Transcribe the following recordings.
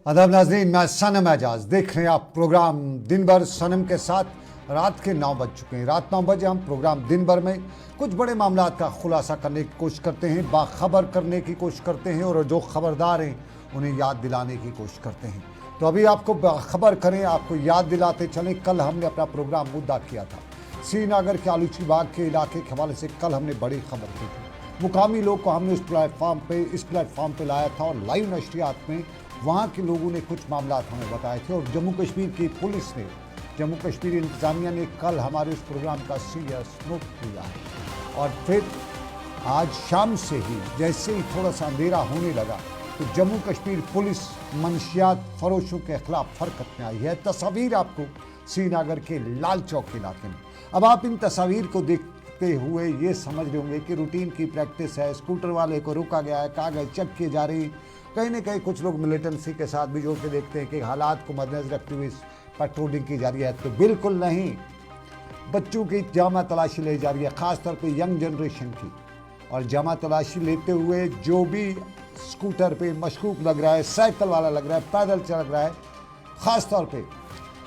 अदब नाज़रीन, मैं सनम एजाज देख रहे हैं आप प्रोग्राम दिन भर सनम के साथ। रात के 9 बज चुके हैं। रात 9 बजे हम प्रोग्राम दिन भर में कुछ बड़े मामला का खुलासा करने की कोशिश करते हैं, बाखबर करने की कोशिश करते हैं और जो खबरदार हैं उन्हें याद दिलाने की कोशिश करते हैं। तो अभी आपको बाखबर करें, आपको याद दिलाते चलें। कल हमने अपना प्रोग्राम मुद्दा किया था श्रीनगर के आलूची बाग के इलाके के हवाले से। कल हमने बड़ी खबर की थी, मुकामी लोग को हमने इस प्लेटफॉर्म पे लाया था और लाइव नशरियात में वहाँ के लोगों ने कुछ मामला हमें बताए थे और जम्मू कश्मीर की पुलिस ने, जम्मू कश्मीर इंतज़ामिया ने कल हमारे उस प्रोग्राम का सीरियस नोट किया है। और फिर आज शाम से ही जैसे ही थोड़ा सा अंधेरा होने लगा तो जम्मू कश्मीर पुलिस मंशियात फरोशों के खिलाफ हरकत में आई है। तस्वीर आपको श्रीनगर के लाल चौक इलाके में। अब आप इन तस्वीर को देखते हुए ये समझ रहे होंगे कि रूटीन की प्रैक्टिस है, स्कूटर वाले को रोका गया है, कागज चेक किए जा रही। कहीं ना कहीं कुछ लोग मिलिटेंसी के साथ भी जोड़ के देखते हैं कि हालात को मद्देनजर रखते हुए पेट्रोलिंग की जा रही है। तो बिल्कुल नहीं, बच्चों की जामा तलाशी ली जा रही है, ख़ासतौर पे यंग जनरेशन की। और जामा तलाशी लेते हुए जो भी स्कूटर पे मशकूक लग रहा है, साइकिल वाला लग रहा है, पैदल चल रहा है, ख़ास तौर पे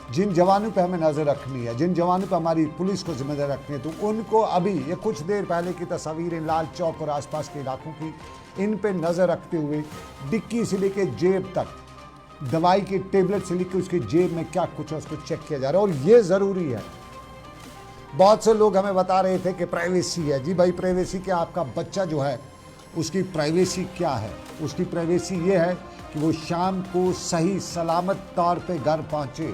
जिन जवानों पे हमें नज़र रखनी है, जिन जवानों पे हमारी पुलिस को जिम्मेदारी रखनी है, तो उनको अभी ये कुछ देर पहले की तस्वीरें लाल चौक और आसपास के इलाकों की, इन पे नज़र रखते हुए डिक्की से लेके जेब तक, दवाई की टेबलेट से लेकर उसकी जेब में क्या कुछ है उसको चेक किया जा रहा है। और ये ज़रूरी है। बहुत से लोग हमें बता रहे थे कि प्राइवेसी है। जी भाई, प्राइवेसी क्या? आपका बच्चा जो है उसकी प्राइवेसी क्या है? उसकी प्राइवेसी ये है कि वो शाम को सही सलामत तौर पे घर पहुँचे।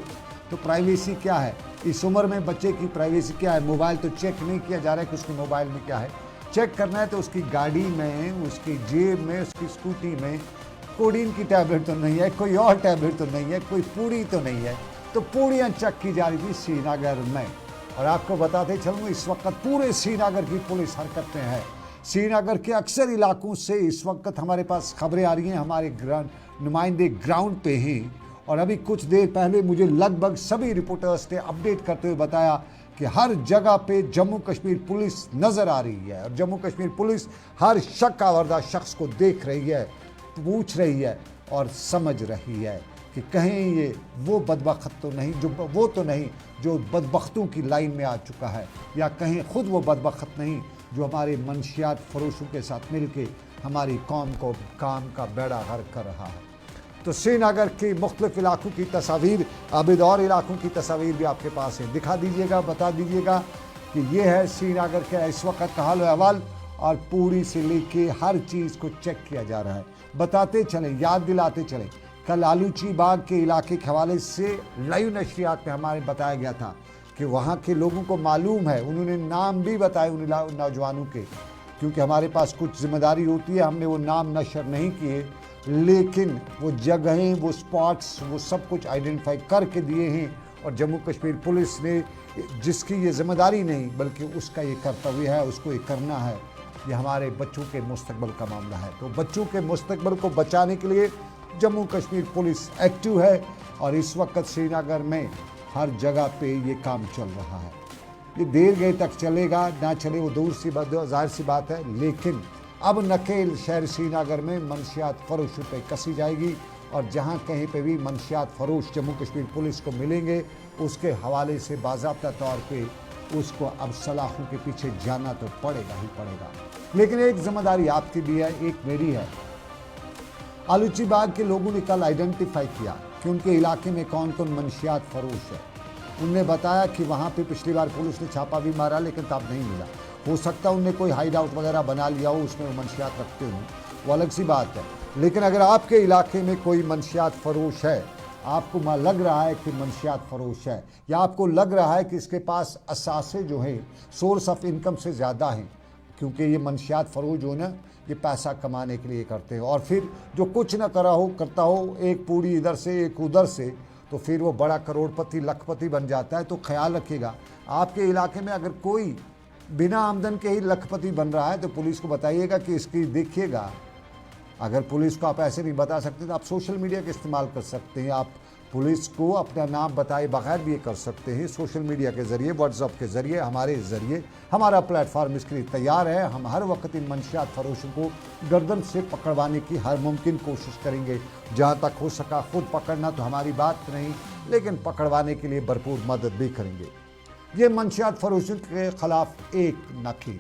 तो प्राइवेसी क्या है? इस उम्र में बच्चे की प्राइवेसी क्या है? मोबाइल तो चेक नहीं किया जा रहा है कि उसके मोबाइल में क्या है। चेक करना है तो उसकी गाड़ी में, उसकी जेब में, उसकी स्कूटी में कोडीन की टैबलेट तो नहीं है, कोई और टैबलेट तो नहीं है, कोई पूड़ी तो नहीं है। तो पूड़ियाँ चेक की जा रही थी श्रीनगर में। और आपको बताते चलूँ, इस वक्त पूरे श्रीनगर की पुलिस हरकत में है। श्रीनगर के अक्सर इलाकों से इस वक्त हमारे पास खबरें आ रही हैं, हमारे नुमाइंदे ग्राउंड पे हैं। और अभी कुछ देर पहले मुझे लगभग सभी रिपोर्टर्स ने अपडेट करते हुए बताया कि हर जगह पे जम्मू कश्मीर पुलिस नज़र आ रही है और जम्मू कश्मीर पुलिस हर शक आवर्दा शख्स को देख रही है, पूछ रही है और समझ रही है कि कहीं ये वो बदबख्त तो नहीं, जो बदबख्तों की लाइन में आ चुका है, या कहीं खुद वो बदबख्त नहीं जो हमारे मंशियात फरोशों के साथ मिलके हमारी कौम को काम का बेड़ा गर्क कर रहा है। तो श्रीनगर के मुख्तलिफ इलाकों की तस्वीर, आबिद और इलाकों की तस्वीर भी आपके पास है। दिखा दीजिएगा, बता दीजिएगा कि ये है श्रीनगर का इस वक्त का हाल अहवाल। और पूरी से लेके हर चीज़ को चेक किया जा रहा है। बताते चलें, याद दिलाते चलें, कल आलूची बाग के इलाके के हवाले से लाइव नशरियात में हमारे बताया गया था कि वहाँ के लोगों को मालूम है, उन्होंने नाम भी बताए उन नौजवानों के, क्योंकि हमारे पास कुछ जिम्मेदारी होती है, हमने वो नाम नशर नहीं किए, लेकिन वो जगहें, वो स्पॉट्स, वो सब कुछ आइडेंटिफाई करके दिए हैं। और जम्मू कश्मीर पुलिस ने, जिसकी ये जिम्मेदारी नहीं बल्कि उसका ये कर्तव्य है, उसको ये करना है। ये हमारे बच्चों के मुस्तकबिल का मामला है। तो बच्चों के मुस्तकबिल को बचाने के लिए जम्मू कश्मीर पुलिस एक्टिव है और इस वक्त श्रीनगर में हर जगह पे ये काम चल रहा है। ये देर गए तक चलेगा, ना चले वो दूर सी बात, ज़ाहिर सी बात है, लेकिन अब नकेल शहर श्रीनगर में मंशियात फरोशों पे कसी जाएगी। और जहाँ कहीं पे भी मंशियात फरोश जम्मू कश्मीर पुलिस को मिलेंगे, उसके हवाले से बाज़ाब्ता तौर पे उसको अब सलाखों के पीछे जाना तो पड़ेगा ही पड़ेगा। लेकिन एक जिम्मेदारी आपकी भी है, एक मेरी है। आलूची बाग के लोगों ने कल आइडेंटिफाई किया कि उनके इलाके में कौन कौन मंशियात फरोश है। उनने बताया कि वहाँ पे पिछली बार पुलिस ने छापा भी मारा लेकिन तब नहीं मिला। हो सकता है उनने कोई हाइड आउट वगैरह बना लिया हो, उसमें वो मंशियात रखते हों, वो अलग सी बात है। लेकिन अगर आपके इलाके में कोई मंशियात फरोश है, आपको लग रहा है कि मंशियात फरोश है, या आपको लग रहा है कि इसके पास असासे जो हैं, सोर्स ऑफ इनकम से ज़्यादा हैं, क्योंकि ये मंशियात फरोश जो है ना, ये पैसा कमाने के लिए करते हैं। और फिर जो कुछ ना करता हो, एक पूरी इधर से एक उधर से, तो फिर वो बड़ा करोड़पति लखपति बन जाता है। तो ख्याल रखिएगा, आपके इलाके में अगर कोई बिना आमदन के ही लखपति बन रहा है तो पुलिस को बताइएगा कि इसकी देखिएगा अगर पुलिस को आप ऐसे नहीं बता सकते तो आप सोशल मीडिया का इस्तेमाल कर सकते हैं। आप पुलिस को अपना नाम बताए बगैर भी ये कर सकते हैं। सोशल मीडिया के ज़रिए, व्हाट्सएप के ज़रिए, हमारे ज़रिए हमारा प्लेटफॉर्म इसके लिए तैयार है। हम हर वक्त इन मंशियात फरोशों को गर्दन से पकड़वाने की हर मुमकिन कोशिश करेंगे। जहाँ तक हो सका खुद पकड़ना तो हमारी बात नहीं, लेकिन पकड़वाने के लिए भरपूर मदद भी करेंगे। ये मंशियात फरोशों के ख़िलाफ़ एक नकील,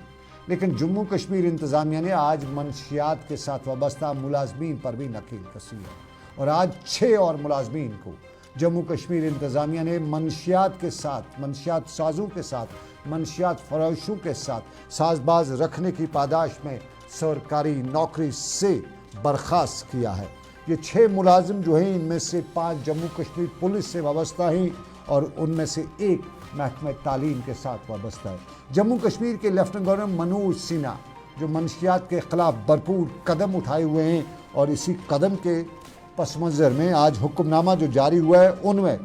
लेकिन जम्मू कश्मीर इंतज़ामिया ने आज मंशियात के साथ वाबस्ता मुलाजमीन पर भी नकील कसी है और आज 6 और मुलाजमीन को जम्मू कश्मीर इंतज़ामिया ने मंशियात के साथ, मंशियात साजों के साथ, मंशियात फरोशों के साथ साजबाज रखने की पादाश में सरकारी नौकरी से बर्खास्त किया है। ये 6 मुलाजिम जो हैं, इनमें से 5 जम्मू कश्मीर पुलिस से वाबस्ता हैं और उनमें से एक महकमा तालीम के साथ वाबस्ता है। जम्मू कश्मीर के लेफ्टिनेंट गवर्नर मनोज सिन्हा जो मंशियात के ख़िलाफ़ भरपूर कदम उठाए हुए हैं और इसी कदम के पस मंज़र में आज हुक्मनामा जो जारी हुआ है उनमें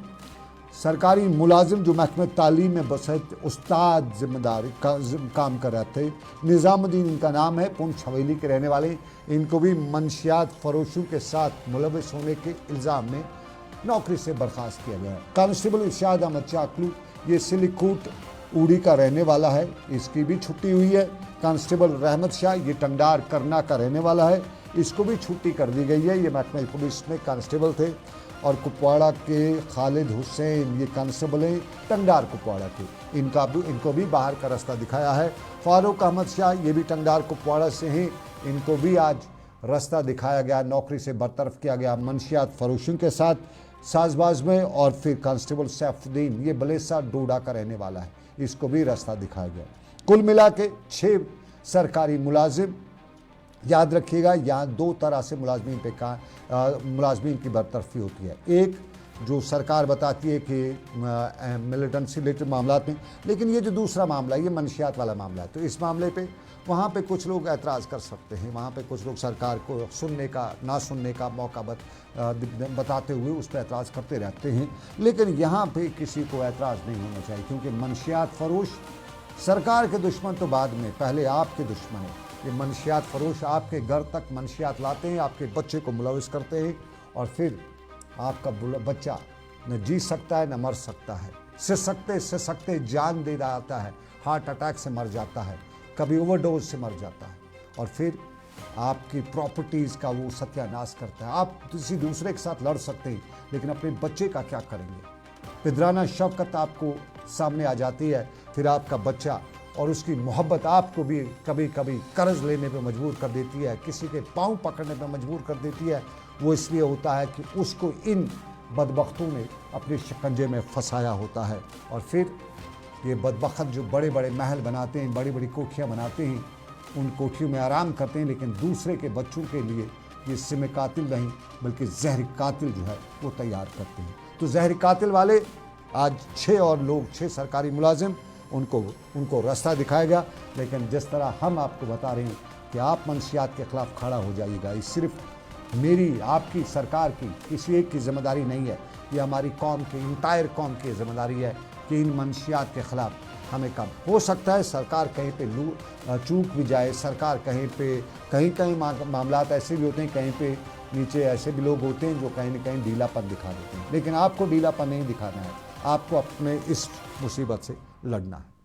सरकारी मुलाजिम जो महकमा तालीम में बसत उस्ताद जिम्मेदारी काम कर रहे थे, निज़ामुद्दीन इनका नाम है, पुंछ हवेली के रहने वाले, इनको भी मंशियात फरोशों के साथ मुलविस होने के इल्ज़ाम में नौकरी से बर्खास्त किया गया है। कांस्टेबल इरशाद अहमद चाकलू ये सिलिकूट उड़ी का रहने वाला है, इसकी भी छुट्टी हुई है। कांस्टेबल रहमत शाह ये टंगडार करना का रहने वाला है, इसको भी छुट्टी कर दी गई है। ये महकमा पुलिस में कांस्टेबल थे। और कुपवाड़ा के खालिद हुसैन ये कांस्टेबल हैं टंगडार कुपवाड़ा के, इनको भी बाहर का रास्ता दिखाया है। फारूक अहमद शाह ये भी टंगडार कुपवाड़ा से हैं, इनको भी आज रास्ता दिखाया गया, नौकरी से बरतरफ किया गया मंशियात फरोशों के साथ साजबाज में। और फिर कांस्टेबल सैफुद्दीन ये बलेसा डोडा का रहने वाला है, इसको भी रास्ता दिखाया गया। कुल मिला के 6 सरकारी मुलाजिम। याद रखिएगा यहाँ 2 तरह से मुलाजमीन की बरतरफी होती है। एक जो सरकार बताती है कि मिलिटेंसी रिलेटेड मामला में, लेकिन ये जो दूसरा मामला है ये मंशियात वाला मामला है, तो इस मामले पे वहाँ पे कुछ लोग एतराज़ कर सकते हैं, वहाँ पे कुछ लोग सरकार को सुनने का ना सुनने का मौका बताते हुए उस पर एतराज़ करते रहते हैं। लेकिन यहाँ पे किसी को एतराज़ नहीं होना चाहिए, क्योंकि मंशियात फरोश सरकार के दुश्मन तो बाद में, पहले आपके दुश्मन है। ये मंशियात फरोश आपके घर तक मंशियात लाते हैं, आपके बच्चे को मुलविस करते हैं और फिर आपका बच्चा न जी सकता है न मर सकता है, सिसकते जान दे जाता है, हार्ट अटैक से मर जाता है, कभी ओवरडोज से मर जाता है और फिर आपकी प्रॉपर्टीज़ का वो सत्यानाश करता है। आप किसी दूसरे के साथ लड़ सकते हैं, लेकिन अपने बच्चे का क्या करेंगे? पिदराना शफकत आपको सामने आ जाती है, फिर आपका बच्चा और उसकी मोहब्बत आपको भी कभी कभी कर्ज लेने पे मजबूर कर देती है, किसी के पाँव पकड़ने पे मजबूर कर देती है। वो इसलिए होता है कि उसको इन बदबख्तों ने अपने शिकंजे में फंसाया होता है। और फिर ये बदबख्त जो बड़े बड़े महल बनाते हैं, बड़ी बड़ी कोठियाँ बनाते हैं, उन कोठियों में आराम करते हैं, लेकिन दूसरे के बच्चों के लिए ये सिम कातिल नहीं बल्कि जहर कातिल जो है वो तैयार करते हैं। तो जहर कातिल वाले आज 6 और लोग, 6 सरकारी मुलाजिम, उनको रास्ता दिखाया गया। लेकिन जिस तरह हम आपको बता रहे हैं कि आप मंशियात के ख़िलाफ़ खड़ा हो जाइएगा, ये सिर्फ मेरी आपकी सरकार की किसी एक की जिम्मेदारी नहीं है, ये हमारी कौम की, इंटायर कौम की जिम्मेदारी है कि इन मंशियात के ख़िलाफ़ हमें काम। हो सकता है सरकार कहीं पे चूक भी जाए, सरकार कहीं मामलात ऐसे भी होते हैं, कहीं पे नीचे ऐसे भी लोग होते हैं जो कहीं न कहीं ढीलापन दिखा देते हैं, लेकिन आपको ढीलापन नहीं दिखाना है, आपको अपने इस मुसीबत से लड़ना है।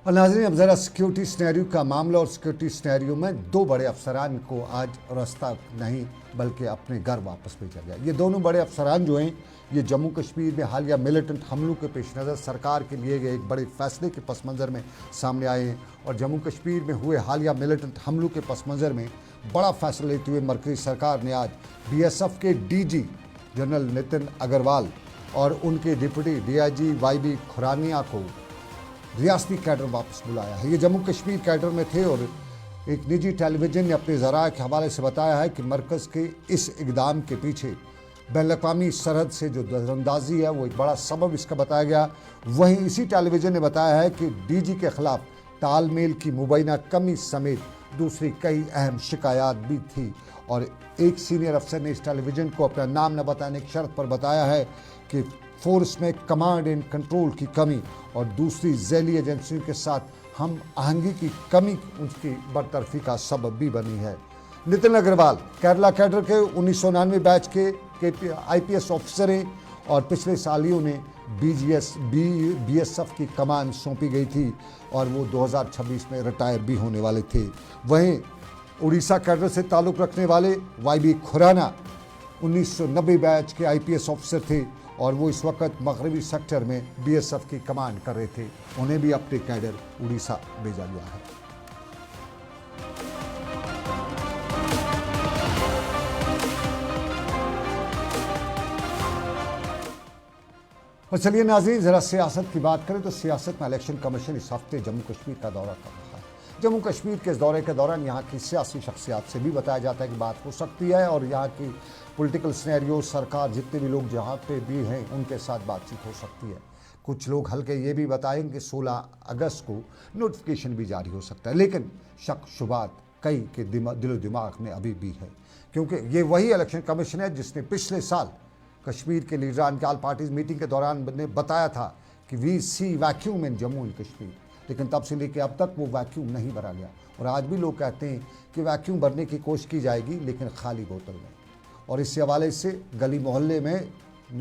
और नाज़रीन, अब ज़रा सिक्योरिटी सिनेरियो का मामला, और सिक्योरिटी सिनेरियो में 2 बड़े अफसरान को आज रास्ता नहीं बल्कि अपने घर वापस भेजा गया। ये दोनों बड़े अफसरान जो हैं, ये जम्मू कश्मीर में हालिया मिलिटेंट हमलों के पेश नज़र सरकार के लिए गए एक बड़े फैसले के पस मंज़र में सामने आए हैं। और जम्मू कश्मीर में हुए हालिया मिलिटेंट हमलों के पस मंज़र में बड़ा फैसला लेते हुए मरकज़ी सरकार ने आज BSF के DG जनरल नितिन अग्रवाल और उनके डिप्टी DIG YB खुरानिया को रियासती कैडर वापस बुलाया है। ये जम्मू कश्मीर कैडर में थे और एक निजी टेलीविज़न ने अपने ज़राए के हवाले से बताया है कि मरकज़ के इस इक़दाम के पीछे बैन-अक़वामी सरहद से जो दरअंदाज़ी है वो एक बड़ा सबब इसका बताया गया। वहीं इसी टेलीविज़न ने बताया है कि DG के ख़िलाफ़ तालमेल की मुबैना कमी समेत दूसरी कई अहम शिकायत भी थी। और एक सीनियर अफसर ने इस टेलीविज़न को अपना नाम न बताने की शर्त पर बताया है कि फोर्स में कमांड एंड कंट्रोल की कमी और दूसरी झैली एजेंसियों के साथ हम आहंगी की कमी उसकी बरतरफी का सबब भी बनी है। नितिन अग्रवाल केरला कैडर के 1999 बैच के IPS ऑफिसर हैं और पिछले साल ही उन्हें BSF की कमान सौंपी गई थी और वो 2026 में रिटायर भी होने वाले थे। वहीं उड़ीसा कैडर से ताल्लुक़ रखने वाले YB खुराना 1990 बैच के IPS ऑफिसर थे और वो इस वक्त मगरबी सेक्टर में BSF की कमांड कर रहे थे। उन्हें भी अपने कैडर उड़ीसा भेजा गया है। और चलिए नाज़रीन, ज़रा सियासत की बात करें तो सियासत में इलेक्शन कमीशन इस हफ्ते जम्मू कश्मीर का दौरा कर रहा है। जम्मू कश्मीर के इस दौरे के दौरान यहाँ की सियासी शख्सियात से भी बताया जाता है कि बात हो सकती है और यहाँ की पॉलिटिकल सिनेरियो, सरकार, जितने भी लोग जहाँ पे भी हैं उनके साथ बातचीत हो सकती है। कुछ लोग हल्के ये भी बताएंगे कि 16 अगस्त को नोटिफिकेशन भी जारी हो सकता है, लेकिन शक शुबात कई के दिलो दिमाग में अभी भी है, क्योंकि ये वही इलेक्शन कमीशन है जिसने पिछले साल कश्मीर के लीडरान के ऑल पार्टीज मीटिंग के दौरान ने बताया था कि we see vacuum in Jammu and Kashmir, लेकिन तब से लेकर अब तक वो वैक्यूम नहीं भरा गया। और आज भी लोग कहते हैं कि वैक्यूम भरने की कोशिश की जाएगी, लेकिन खाली बोतल में। और इस हवाले से गली मोहल्ले में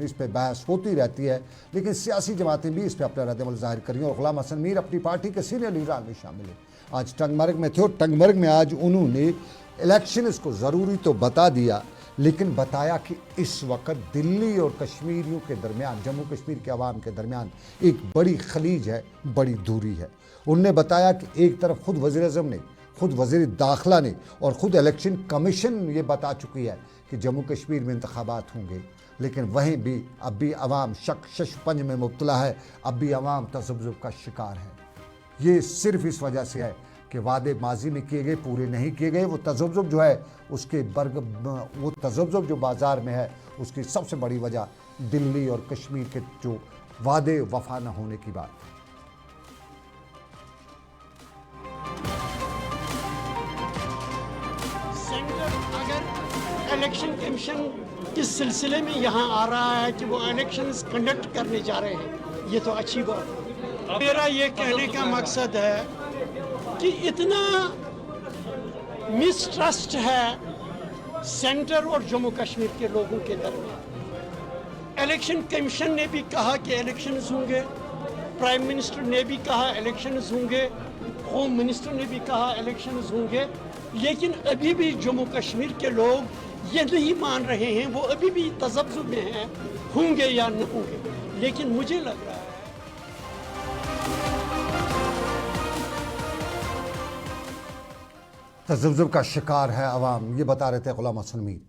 इस पर बहस होती रहती है, लेकिन सियासी जमातें भी इस पर अपना रद्दमल जाहिर करी और गुलाम हसन मीर अपनी पार्टी के सीनियर लीडरान में शामिल है। आज टंगमर्ग में थे और टंगमर्ग में आज उन्होंने इलेक्शन इसको ज़रूरी तो बता दिया, लेकिन बताया कि इस वक्त दिल्ली और कश्मीरियों के दरमियान, जम्मू कश्मीर के अवाम के दरमियान एक बड़ी खलीज है, बड़ी दूरी है। उनने बताया कि एक तरफ खुद वज़ीर-ए-आज़म ने, खुद वज़ीर दाखिला ने और ख़ुद इलेक्शन कमीशन ये बता चुकी है कि जम्मू कश्मीर में इंतखाबात होंगे, लेकिन वहीं भी अब भी अवाम शक शशपंज में मुब्तला है, अब भी अवाम तज़ब्ज़ुब का शिकार है। ये सिर्फ इस वजह से है कि वादे माजी में किए गए पूरे नहीं किए गए। वो तज़ब्ज़ुब जो है उसके वो तज़ब्ज़ुब जो बाज़ार में है उसकी सबसे बड़ी वजह दिल्ली और कश्मीर के जो वादे वफा न होने की बात। सेंटर अगर इलेक्शन कमीशन किस सिलसिले में यहाँ आ रहा है कि वो इलेक्शंस कंडक्ट करने जा रहे हैं, ये तो अच्छी बात है। मेरा ये कहने का मकसद है कि इतना मिसट्रस्ट है सेंटर और जम्मू कश्मीर के लोगों के दरमियान। इलेक्शन कमीशन ने भी कहा कि इलेक्शंस होंगे, प्राइम मिनिस्टर ने भी कहा इलेक्शंस होंगे, होम मिनिस्टर ने भी कहा इलेक्शंस होंगे, लेकिन अभी भी जम्मू कश्मीर के लोग ये नहीं मान रहे हैं। वो अभी भी तज़ब्ज़ुब में हैं, होंगे या न होंगे। लेकिन मुझे लग रहा है तज़ब्ज़ुब का शिकार है अवाम, ये बता रहे थे गुलाम हसन मीर।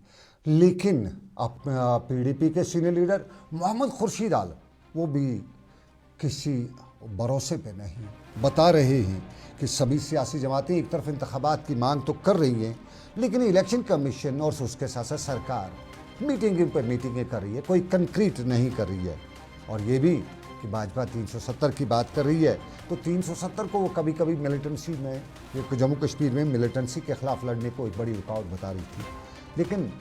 लेकिन अब PDP के सीनियर लीडर मोहम्मद खुर्शीद आलम वो भी किसी भरोसे पे नहीं, बता रहे हैं कि सभी सियासी जमातें एक तरफ इंतखाबात की मांग तो कर रही हैं, लेकिन इलेक्शन कमीशन और उसके साथ साथ सरकार मीटिंग पर मीटिंगें कर रही है, कोई कंक्रीट नहीं कर रही है। और ये भी कि भाजपा 370 की बात कर रही है, तो 370 को वो कभी कभी मिलिटेंसी में, जम्मू कश्मीर में मिलिटेंसी के खिलाफ लड़ने को एक बड़ी रुकावट बता रही थी। लेकिन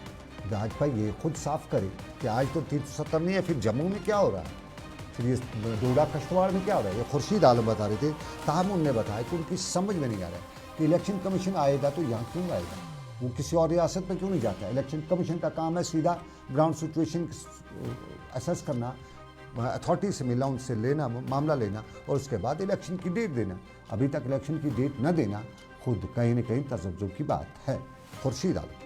भाजपा ये खुद साफ करे कि आज तो 370 नहीं है, फिर जम्मू में क्या हो रहा है, फिर ये डोडा कश्तवाड़ में क्या हो रहा है। ये खुर्शीद आलम बता रहे थे। ताहम उनने बताया कि उनकी समझ में नहीं आ रहा है कि इलेक्शन कमीशन आएगा तो यहाँ क्यों आएगा, वो किसी और रियासत में क्यों नहीं जाता। इलेक्शन कमीशन का काम है सीधा ग्राउंड सिचुएशन असेस करना, अथॉरिटी से मिलना, उनसे लेना, मामला लेना और उसके बाद इलेक्शन की डेट देना। अभी तक इलेक्शन की डेट न देना खुद कहीं न कहीं तज़ब्ज़ुब की बात है। Khurshid Alam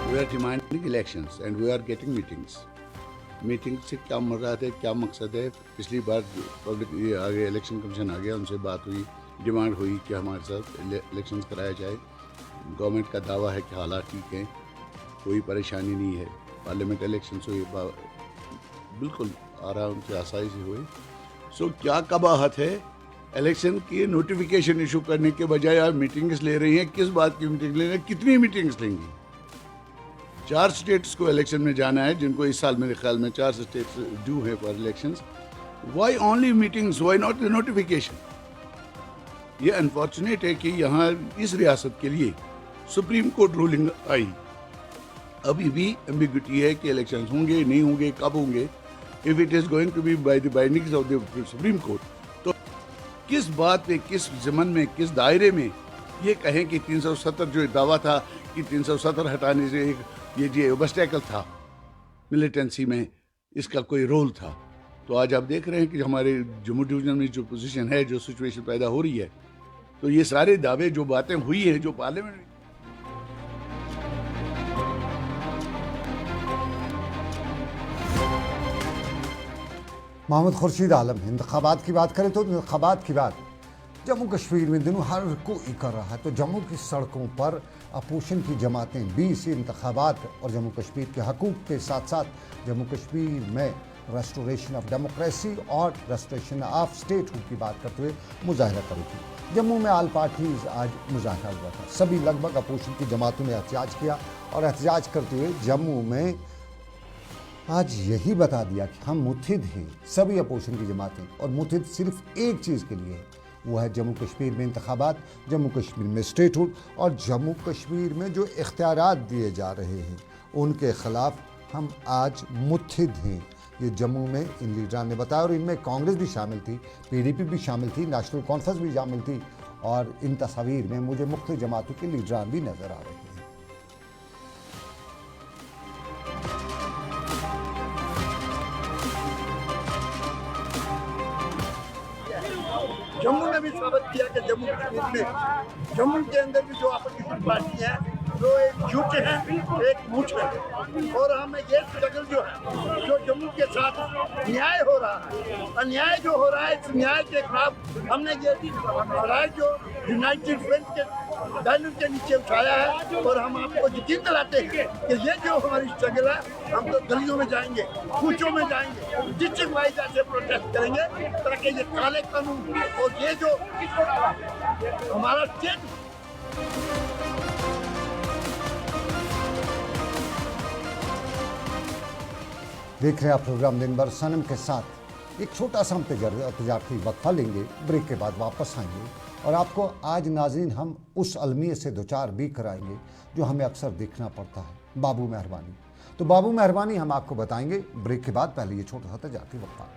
we are demanding elections and we are getting meetings. Meeting से क्या मुराद है, क्या मकसद है। पिछली बार पब्लिक आ गया, इलेक्शन कमीशन आ गया, उनसे बात हुई, डिमांड हुई कि हमारे साथ इलेक्शन कराया जाए। गवर्नमेंट का दावा है कि हालात ठीक हैं, कोई परेशानी नहीं है। पार्लियामेंट इलेक्शन हुए, बिल्कुल आराम से आसानी से हुए। सो क्या कबाहत है इलेक्शन की नोटिफिकेशन इशू करने के बजाय आप मीटिंग्स ले रही हैं। किस बात की मीटिंग ले रहे हैं, कितनी मीटिंग्स लेंगी। 4 स्टेट्स को इलेक्शन में जाना है, जिनको इस साल मेरे ख्याल में 4 स्टेट्स ड्यू है for elections. Why only meetings, why not the notification. ये अनफॉर्चुनेट है कि यहाँ इस रियासत के लिए सुप्रीम कोर्ट रूलिंग आई, अभी भी एम्बिग्यूटी है कि इलेक्शंस होंगे नहीं होंगे, कब होंगे। If it is going to be by the bindings of the supreme court, तो किस बात पे, किस ज़मन में, किस दायरे में ये कहें कि 370 जो दावा था कि 370 हटाने से एक ये ऑब्स्टेकल था मिलिटेंसी में, इसका कोई रोल था। तो आज आप देख रहे हैं कि हमारे जम्मू डिवीजन में जो पोजीशन है, जो सिचुएशन पैदा हो रही है, तो ये सारे दावे, जो बातें हुई हैं, जो पार्लियामेंट में मोहम्मद खुर्शीद आलम। इंतखाबात की बात करें तो इंतखाबात की बात जम्मू कश्मीर में दिनों हर कोई कर रहा है। तो जम्मू की सड़कों पर अपोजिशन की जमातें भी इसी इंतखाबात और जम्मू कश्मीर के हकूक़ के साथ साथ जम्मू कश्मीर में रेस्टोरेशन ऑफ डेमोक्रेसी और रेस्टोरेशन ऑफ स्टेटहुड की बात करते हुए मुजाहरा करी थी। जम्मू में आल पार्टीज आज मुजाहरा हुआ था। सभी लगभग अपोजिशन की जमातों ने एहतजाज किया और एहतजाज करते हुए जम्मू में आज यही बता दिया कि हम मुत्हिद हैं, सभी अपोजिशन की जमातें, और मुत्हिद सिर्फ एक चीज़ के लिए है, वो है जम्मू कश्मीर में इंतखाबात, जम्मू कश्मीर में स्टेटहुड और जम्मू कश्मीर में जो इख्तियारात दिए जा रहे हैं उनके ख़िलाफ़ हम आज मुत्हिद हैं। ये जम्मू में इन लीडरान ने बताया और इनमें कांग्रेस भी शामिल थी, पीडीपी भी शामिल थी, नेशनल कॉन्फ्रेंस भी शामिल थी और इन तस्वीर में मुझे मुख्तलिफ जमातों के लीडरान भी नज़र आ रहे हैं। जम्मू ने भी साबित किया कि जम्मू कश्मीर में, जम्मू के अंदर भी जो अपोजिशन पार्टी है जो एक जुट है, एक मुठ है, और हमें ये स्ट्रगल जो है, जो जम्मू के साथ न्याय हो रहा है, अन्याय जो हो रहा है, इस न्याय के खिलाफ हमने ये लड़ाई जो यूनाइटेड फ्रंट के बैनर के नीचे उठाया है। और हम आपको यकीन दिलाते हैं कि ये जो हमारी स्ट्रगल है, हम तो गलियों में जाएंगे, कूचों में जाएंगे, डिस्ट्रिक्ट वाइज ऐसे प्रोटेस्ट करेंगे ताकि ये काले कानून और ये जो हमारा स्टेट देख रहे हैं आप प्रोग्राम दिन भर सनम के साथ। एक छोटा सा हम तजारती वक्फा लेंगे, ब्रेक के बाद वापस आएंगे और आपको आज नाज़रीन हम उस अलमिये से दोचार भी कराएंगे जो हमें अक्सर देखना पड़ता है, बाबू मेहरबानी। तो बाबू मेहरबानी हम आपको बताएंगे ब्रेक के बाद। पहले ये छोटा सा तजारती वक्फा।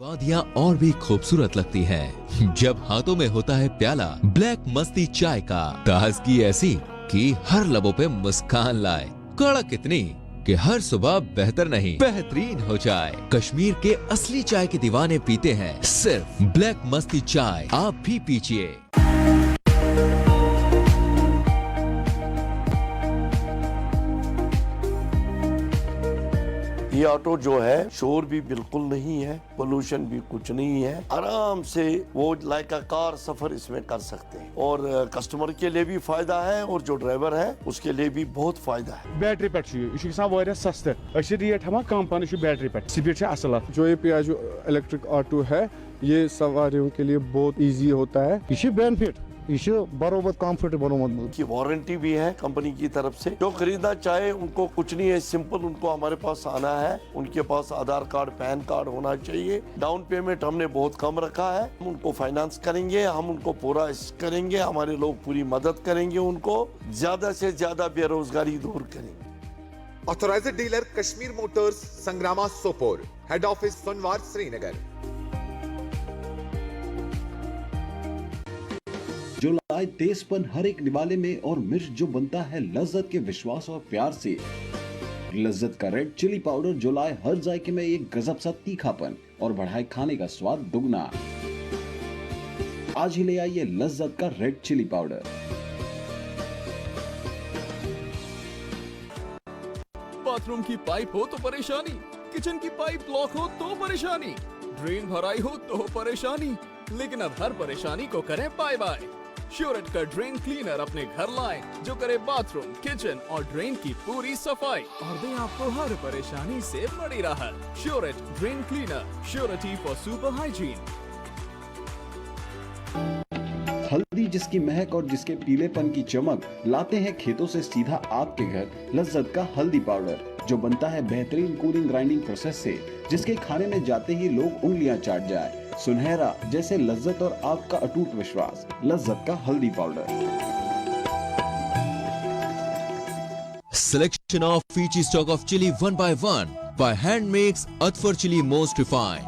वादियाँ और भी खूबसूरत लगती हैं जब हाथों में होता है प्याला ब्लैक मस्ती चाय का। ताजगी ऐसी कि हर लबों पे मुस्कान लाए, कड़क इतनी कि हर सुबह बेहतर नहीं बेहतरीन हो जाए। कश्मीर के असली चाय के दीवाने पीते हैं सिर्फ ब्लैक मस्ती चाय, आप भी पीजिए। ये ऑटो जो है शोर भी बिल्कुल नहीं है, पोल्यूशन भी कुछ नहीं है, आराम से वो लाइक का कार सफर इसमें कर सकते हैं और कस्टमर के लिए भी फायदा है और जो ड्राइवर है उसके लिए भी बहुत फायदा है। बैटरी पे सस्ते रेट हम कम पान बैटरी पे स्पीड असल। जो ये पियाजो इलेक्ट्रिक ऑटो है ये सवारियों के लिए बहुत इजी होता है, ये बेनिफिट, ये बरोबर कंफर्टेबल की वारंटी भी है कंपनी की तरफ से। जो खरीदना चाहे उनको कुछ नहीं है, सिंपल उनको हमारे पास आना है, उनके पास आधार कार्ड पैन कार्ड होना चाहिए। डाउन पेमेंट हमने बहुत कम रखा है, हम उनको फाइनेंस करेंगे, हम उनको पूरा करेंगे, हमारे लोग पूरी मदद करेंगे, उनको ज्यादा से ज्यादा बेरोजगारी दूर करेंगे। Authorised dealer Kashmir motors, Sangrama Sopore, head office Sonwar Srinagar. जो लाए तेजपन हर एक निवाले में और मिर्च जो बनता है लज्जत के विश्वास और प्यार से। लज्जत का रेड चिली पाउडर जो लाए हर जायके में एक गजब सा तीखापन और बढ़ाए खाने का स्वाद दुगना। आज ही ले आइए लज्जत का रेड चिली पाउडर। बाथरूम की पाइप हो तो परेशानी, किचन की पाइप ब्लॉक हो तो परेशानी, ड्रेन भराई हो तो परेशानी, लेकिन अब हर परेशानी को करें बाय बाय। श्योरेट का ड्रेन क्लीनर अपने घर लाएं जो करे बाथरूम, किचन और ड्रेन की पूरी सफाई और दे आपको हर परेशानी से बड़ी राहत। श्योरेट drain cleaner, surety for super hygiene. हल्दी जिसकी महक और जिसके पीलेपन की चमक लाते हैं खेतों से सीधा आपके घर। लज्जत का हल्दी पाउडर जो बनता है बेहतरीन कूलिंग ग्राइंडिंग प्रोसेस से, जिसके खाने में जाते ही लोग उंगलियां चाट जाए। सुनहरा जैसे लज्जत और आपका अटूट विश्वास, लज्जत का हल्दी powder. Selection of Fiji stock of chili one by one by hand makes Atfar chili most refined.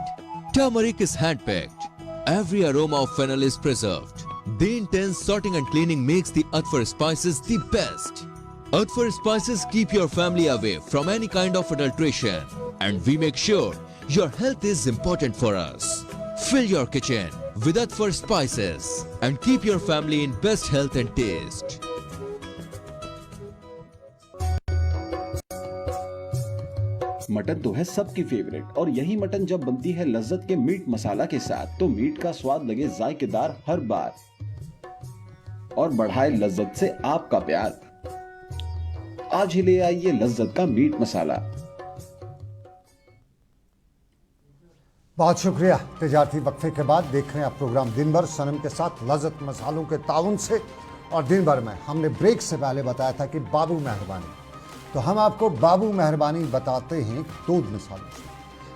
Turmeric is hand-picked. Every aroma of fennel is preserved. The intense sorting and cleaning makes the Atfar spices the best. Atfar spices keep your family away from any kind of adulteration, and we make sure your health is important for us. Fill your kitchen with Atfar spices and keep your family in best health and taste. Mutton तो है सबकी favourite और यही mutton जब बनती है लज्जत के मीट मसाला के साथ तो मीट का स्वाद लगे जायकेदार हर बार और बढ़ाए लज्जत से आपका प्यार। आज ही ले आइए लज्जत का मीट मसाला। बहुत शुक्रिया। तिजारती वक्फे के बाद देख रहे हैं आप प्रोग्राम दिन भर सनम के साथ लज्जत मसालों के ताउन से। और दिन भर में हमने ब्रेक से पहले बताया था कि बाबू मेहरबानी, तो हम आपको बाबू मेहरबानी बताते हैं 2 मिसालों से।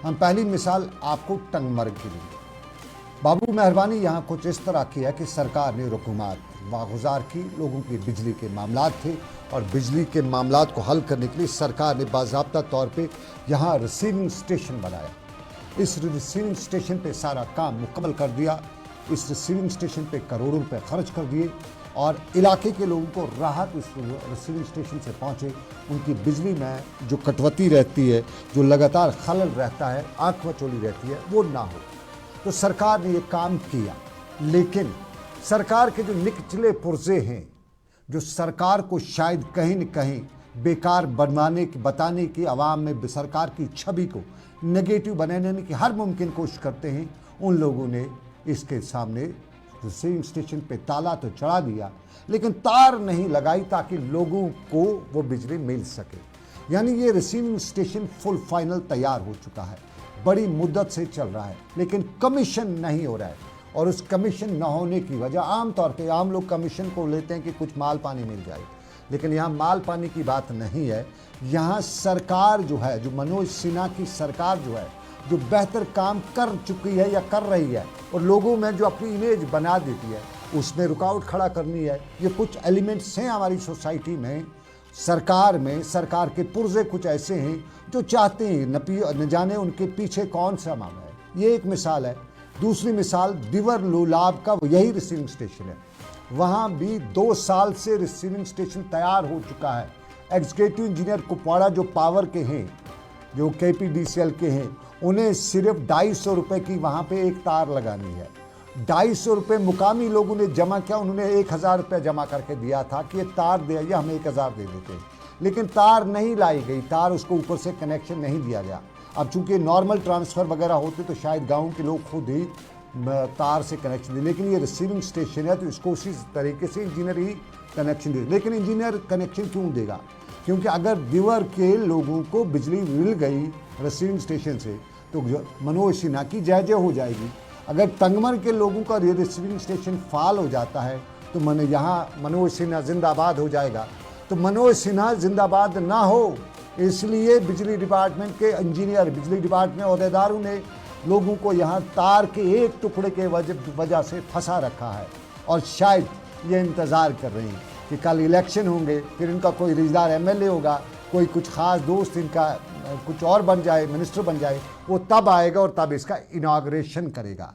हम पहली मिसाल आपको टंगमर्ग की देंगे। बाबू मेहरबानी यहाँ कुछ इस तरह की है कि सरकार ने रकूमात वागुजार की, लोगों की बिजली के मामलात थे और बिजली के मामलात को हल करने के लिए सरकार ने बाज़ाब्ता तौर पे यहाँ रिसीविंग स्टेशन बनाया। इस रिसीविंग स्टेशन पे सारा काम मुकम्मल कर दिया। इस रिसीविंग स्टेशन पे करोड़ों रुपए खर्च कर दिए और इलाके के लोगों को राहत इस रिसीविंग स्टेशन से पहुँचे। उनकी बिजली में जो कटौती रहती है, जो लगातार खलल रहता है, आँख मचोली रहती है, वो ना हो। तो सरकार ने ये काम किया, लेकिन सरकार के जो निचले पुर्जे हैं, जो सरकार को शायद कहीं न कहीं बेकार बताने की, आवाम में सरकार की छवि को नेगेटिव बनाने की हर मुमकिन कोशिश करते हैं, उन लोगों ने इसके सामने रिसीविंग स्टेशन पे ताला तो चढ़ा दिया, लेकिन तार नहीं लगाई ताकि लोगों को वो बिजली मिल सके। यानी ये रिसीविंग स्टेशन फुल फाइनल तैयार हो चुका है, बड़ी मुद्दत से चल रहा है, लेकिन कमीशन नहीं हो रहा है। और उस कमीशन न होने की वजह, आमतौर पे आम लोग कमीशन को लेते हैं कि कुछ माल पानी मिल जाए, लेकिन यहाँ माल पानी की बात नहीं है। यहाँ सरकार जो है, जो मनोज सिन्हा की सरकार जो है, जो बेहतर काम कर चुकी है या कर रही है और लोगों में जो अपनी इमेज बना देती है, उसमें रुकावट खड़ा करनी है। ये कुछ एलिमेंट्स हैं हमारी सोसाइटी में, सरकार में। सरकार के पुर्जे कुछ ऐसे हैं जो चाहते हैं न जाने उनके पीछे कौन सा मामला है। ये एक मिसाल है। दूसरी मिसाल दिवर लोलाब का यही रिसीविंग स्टेशन है। वहाँ भी 2 साल से रिसीविंग स्टेशन तैयार हो चुका है। एग्जीक्यूटिव इंजीनियर कुपवाड़ा जो पावर के हैं, जो KPDCL के हैं, उन्हें सिर्फ 250 रुपये की वहाँ पे एक तार लगानी है। 250 रुपये मुकामी लोगों ने जमा किया। उन्होंने 1000 रुपये जमा करके दिया था कि ये तार दे आइए, हम 1000 दे देते हैं, लेकिन तार नहीं लाई गई, तार उसको ऊपर से कनेक्शन नहीं दिया गया। अब चूंकि नॉर्मल ट्रांसफ़र वगैरह होते तो शायद गाँव के लोग खुद ही तार से कनेक्शन दे, लेकिन ये रिसीविंग स्टेशन है तो इसको उसी तरीके से इंजीनियर ही कनेक्शन दे। लेकिन इंजीनियर कनेक्शन क्यों देगा? क्योंकि अगर दिवर के लोगों को बिजली मिल गई रिसीविंग स्टेशन से तो मनोज सिन्हा की जय जय हो जाएगी। अगर टंगमर्ग के लोगों का रिसीविंग स्टेशन फाल हो जाता है तो यहाँ मनोज सिन्हा जिंदाबाद हो जाएगा। तो मनोज सिन्हा जिंदाबाद ना हो, इसलिए बिजली डिपार्टमेंट के इंजीनियर, बिजली डिपार्टमेंट अहदेदारों ने लोगों को यहाँ तार के एक टुकड़े के वजह से फंसा रखा है और शायद ये इंतज़ार कर रहे हैं कि कल इलेक्शन होंगे, फिर इनका कोई रिश्तेदार MLA होगा, कोई कुछ ख़ास दोस्त इनका कुछ और बन जाए, मिनिस्टर बन जाए, वो तब आएगा और तब इसका इनाग्रेशन करेगा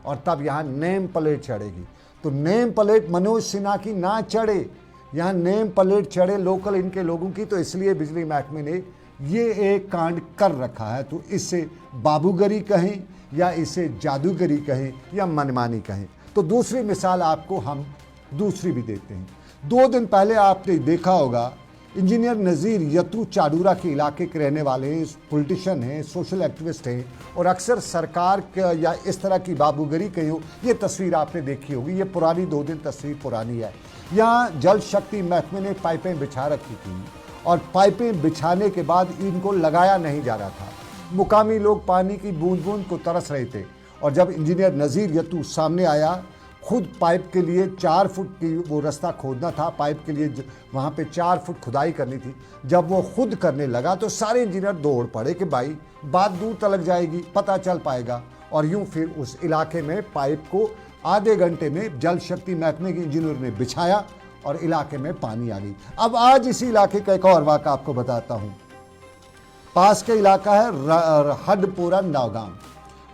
और तब यहाँ नेम प्लेट चढ़ेगी। तो नेम प्लेट मनोज सिन्हा की ना चढ़े, यहाँ नेम प्लेट चढ़े लोकल इनके लोगों की, तो इसलिए बिजली महकमे ने ये एक कांड कर रखा है। तो इससे बाबूगरी कहें या इसे जादूगरी कहें या मनमानी कहें। तो दूसरी मिसाल आपको हम दूसरी भी देते हैं। 2 दिन पहले आपने देखा होगा, इंजीनियर नज़ीर यतू चाडूरा के इलाके के रहने वाले पॉलिटिशियन हैं, सोशल एक्टिविस्ट हैं और अक्सर सरकार या इस तरह की बाबूगरी कही हो, ये तस्वीर आपने देखी होगी। ये पुरानी 2 दिन तस्वीर पुरानी है। यहाँ जल शक्ति महकमे ने पाइपें बिछा रखी थी और पाइपें बिछाने के बाद इनको लगाया नहीं जा रहा था। मुकामी लोग पानी की बूंद बूंद को तरस रहे थे और जब इंजीनियर नज़ीर यतू सामने आया, खुद पाइप के लिए 4 फुट की वो रास्ता खोदना था, पाइप के लिए वहाँ पे 4 फुट खुदाई करनी थी। जब वो खुद करने लगा तो सारे इंजीनियर दौड़ पड़े कि भाई बात दूर तलक जाएगी, पता चल पाएगा। और यूँ फिर उस इलाके में पाइप को आधे घंटे में जल शक्ति महकमे के इंजीनियर ने बिछाया और इलाके में पानी आ गई। अब आज इसी इलाके का एक और वाक़ा आपको बताता हूँ। पास का इलाका है हडपोरा नौगाम।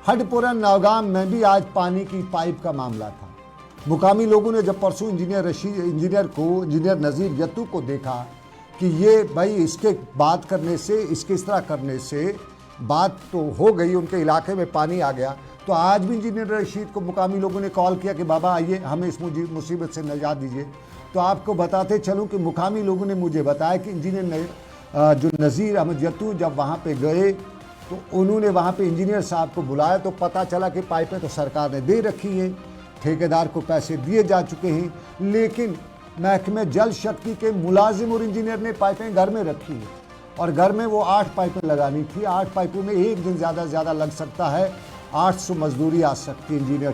हडपोरा नौगाम में भी आज पानी की पाइप का मामला था। मुकामी लोगों ने जब परसों इंजीनियर नज़ीर यत्तू को देखा कि ये भाई इसके बात करने से, इसके इस तरह करने से बात तो हो गई, उनके इलाके में पानी आ गया, तो आज भी इंजीनियर रशीद को मुकामी लोगों ने कॉल किया कि बाबा आइए हमें इस मुसीबत से निजात दीजिए। तो आपको बताते चलूँ कि मुकामी लोगों ने मुझे बताया कि इंजीनियर जो नज़ीर अहमद यत्तू जब वहाँ पे गए तो उन्होंने वहाँ पे इंजीनियर साहब को बुलाया, तो पता चला कि पाइपें तो सरकार ने दे रखी हैं, ठेकेदार को पैसे दिए जा चुके हैं, लेकिन महकमे जल शक्ति के मुलाजिम और इंजीनियर ने पाइपें घर में रखी हैं और घर में वो 8 पाइपें लगानी थी। 8 पाइपों में एक दिन ज़्यादा से ज़्यादा लग सकता है, 800 मजदूरी आ सकती है इंजीनियर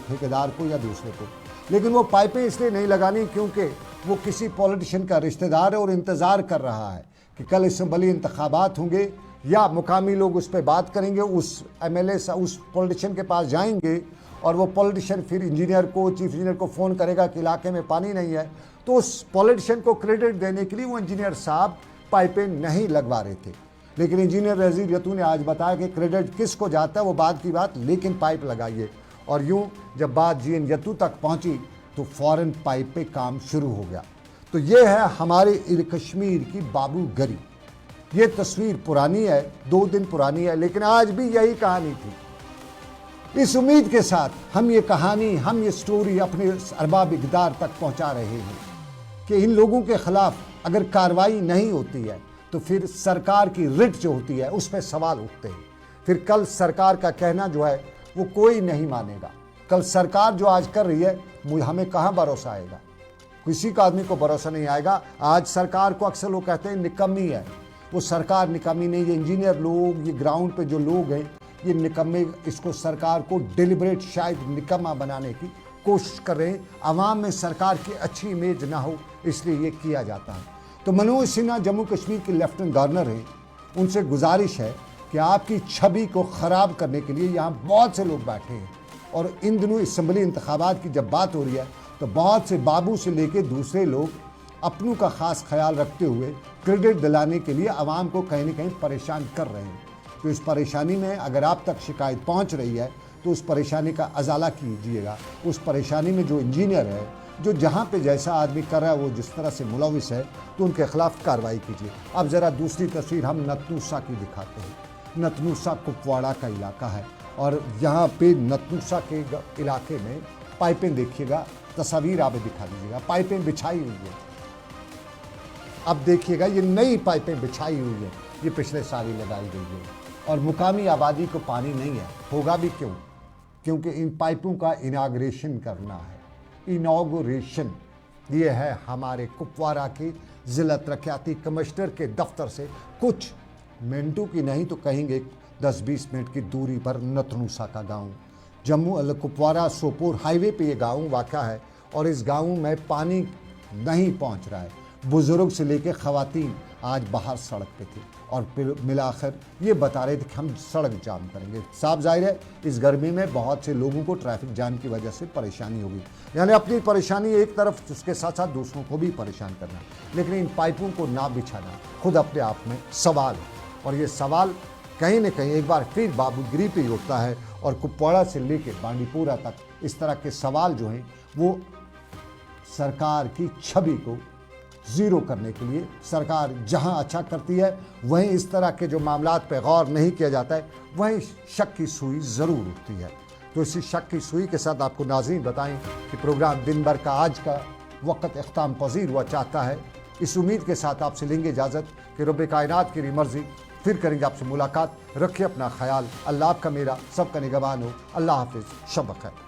ठेकेदार को या दूसरे को। लेकिन वो पाइपें इसलिए नहीं लगानी क्योंकि वो किसी पॉलिटिशियन का रिश्तेदार है और इंतज़ार कर रहा है कि कल इसम्बली इंतखाबात होंगे या मुकामी लोग उस पर बात करेंगे, उस MLA उस पॉलिटिशियन के पास जाएंगे और वो पॉलिटिशियन फिर इंजीनियर को, चीफ इंजीनियर को फ़ोन करेगा कि इलाके में पानी नहीं है, तो उस पॉलिटिशियन को क्रेडिट देने के लिए वो इंजीनियर साहब पाइपें नहीं लगवा रहे थे। लेकिन इंजीनियर नज़ीर यत्तू ने आज बताया कि क्रेडिट किसको जाता है वो बाद की बात, लेकिन पाइप लगाइए। और यूं जब बात GN यत्तू तक पहुंची तो फ़ौरन पाइप पे काम शुरू हो गया। तो ये है हमारे कश्मीर की बाबूगरी। ये तस्वीर पुरानी है, 2 दिन पुरानी है, लेकिन आज भी यही कहानी थी। इस उम्मीद के साथ हम ये कहानी, हम ये स्टोरी अपने अरबाब इक़्तिदार तक पहुंचा रहे हैं कि इन लोगों के ख़िलाफ़ अगर कार्रवाई नहीं होती है तो फिर सरकार की रिट जो होती है उस पर सवाल उठते हैं। फिर कल सरकार का कहना जो है वो कोई नहीं मानेगा। कल सरकार जो आज कर रही है हमें कहाँ भरोसा आएगा, किसी का आदमी को भरोसा नहीं आएगा। आज सरकार को अक्सर लोग कहते हैं निकम्मी है, वो सरकार निकम्मी नहीं, ये इंजीनियर लोग, ये ग्राउंड पे जो लोग हैं ये निकम्मे, इसको सरकार को डिलिबरेट शायद निकम्मा बनाने की कोशिश कर रहे हैं। आवाम में सरकार की अच्छी इमेज ना हो इसलिए ये किया जाता है। तो मनोज सिन्हा जम्मू कश्मीर के लेफ्टिनेंट गवर्नर हैं, उनसे गुजारिश है कि आपकी छवि को ख़राब करने के लिए यहाँ बहुत से लोग बैठे हैं और इन दिनों असम्बली इंतखाबात की जब बात हो रही है तो बहुत से बाबू से लेके दूसरे लोग अपनों का ख़ास ख्याल रखते हुए क्रेडिट दिलाने के लिए आवाम को कहीं ना कहीं परेशान कर रहे हैं। तो इस परेशानी में अगर आप तक शिकायत पहुँच रही है तो उस परेशानी का अजाला कीजिएगा। उस परेशानी में जो इंजीनियर है, जो जहाँ पे जैसा आदमी कर रहा है वो जिस तरह से मुलविस है, तो उनके खिलाफ कार्रवाई कीजिए। अब ज़रा दूसरी तस्वीर हम नतनूसा की दिखाते हैं। नतनूसा कुपवाड़ा का इलाका है और यहाँ पे नतनूसा के इलाके में पाइपें देखिएगा, तस्वीर आप दिखा दीजिएगा, पाइपें बिछाई हुई है। अब देखिएगा ये नई पाइपें बिछाई हुई है, ये पिछले साल ही लगाई गई है और मुकामी आबादी को पानी नहीं है। होगा भी क्यों? क्योंकि इन पाइपों का इनाग्रेशन करना है। इनाग्रेशन ये है हमारे कुपवाड़ा के ज़िला तरक्याती कमिश्नर के दफ्तर से कुछ मिनटों की नहीं तो कहेंगे 10-20 मिनट की दूरी पर नतनूसा का गांव, जम्मू कुपवाड़ा सोपोर हाईवे पे ये गांव वाक़ा है और इस गांव में पानी नहीं पहुंच रहा है। बुज़ुर्ग से लेकर ख़वातीन आज बाहर सड़क पे थे और फिर मिलाकर ये बता रहे थे कि हम सड़क जाम करेंगे। साफ जाहिर है इस गर्मी में बहुत से लोगों को ट्रैफिक जाम की वजह से परेशानी होगी, यानी अपनी परेशानी एक तरफ, उसके साथ साथ दूसरों को भी परेशान करना। लेकिन इन पाइपों को ना बिछाना खुद अपने आप में सवाल है और ये सवाल कहीं न कहीं एक बार फिर बाबूगिरी पे उठता है और कुपवाड़ा से लेकर बांडीपुरा तक इस तरह के सवाल जो हैं वो सरकार की छवि को ज़ीरो करने के लिए, सरकार जहां अच्छा करती है वहीं इस तरह के जो मामलात पे गौर नहीं किया जाता है वहीं शक की सुई ज़रूर उठती है। तो इसी शक की सुई के साथ आपको नाज़रीन बताएं कि प्रोग्राम दिन भर का आज का वक्त इख्ताम पजीर हुआ चाहता है। इस उम्मीद के साथ आपसे लेंगे इजाज़त कि रब्बे कायनात की मर्ज़ी, फिर करेंगे आपसे मुलाकात। रखिए अपना ख्याल, अल्लाह आपका मेरा सबका निगहबान हो। अल्लाह हाफ़िज़, शब खैर।